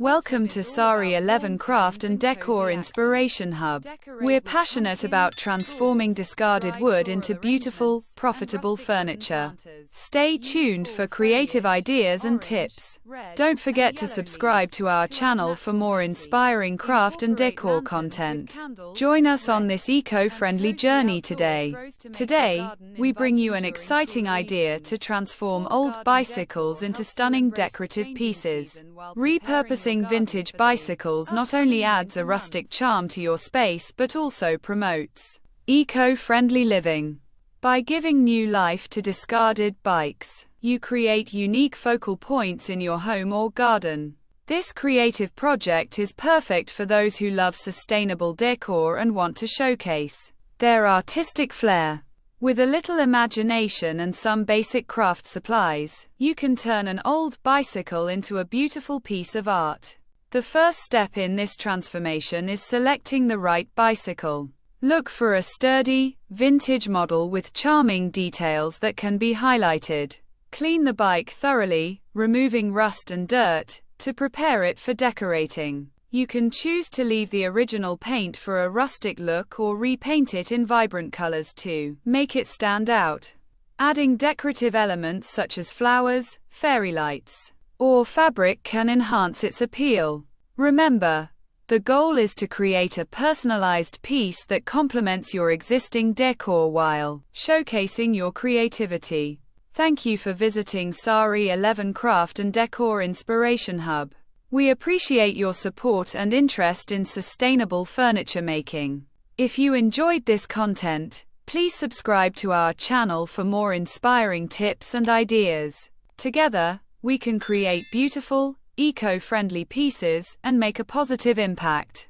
Welcome to Sari 11 Craft and Decor Inspiration Hub. We're passionate about transforming discarded wood into beautiful, profitable furniture. Stay tuned for creative ideas and tips. Don't forget to subscribe to our channel for more inspiring craft and decor content. Join us on this eco-friendly journey today. Today, we bring you an exciting idea to transform old bicycles into stunning decorative pieces. Repurposing vintage bicycles not only adds a rustic charm to your space but also promotes eco-friendly living. By giving new life to discarded bikes, you create unique focal points in your home or garden. This creative project is perfect for those who love sustainable decor and want to showcase their artistic flair. With a little imagination and some basic craft supplies, you can turn an old bicycle into a beautiful piece of art. The first step in this transformation is selecting the right bicycle. Look for a sturdy, vintage model with charming details that can be highlighted. Clean the bike thoroughly, removing rust and dirt, to prepare it for decorating. You can choose to leave the original paint for a rustic look or repaint it in vibrant colors to make it stand out. Adding decorative elements such as flowers, fairy lights, or fabric can enhance its appeal. Remember, the goal is to create a personalized piece that complements your existing decor while showcasing your creativity. Thank you for visiting Sari 11 Craft and Decor Inspiration Hub. We appreciate your support and interest in sustainable furniture making. If you enjoyed this content, please subscribe to our channel for more inspiring tips and ideas. Together, we can create beautiful, eco-friendly pieces and make a positive impact.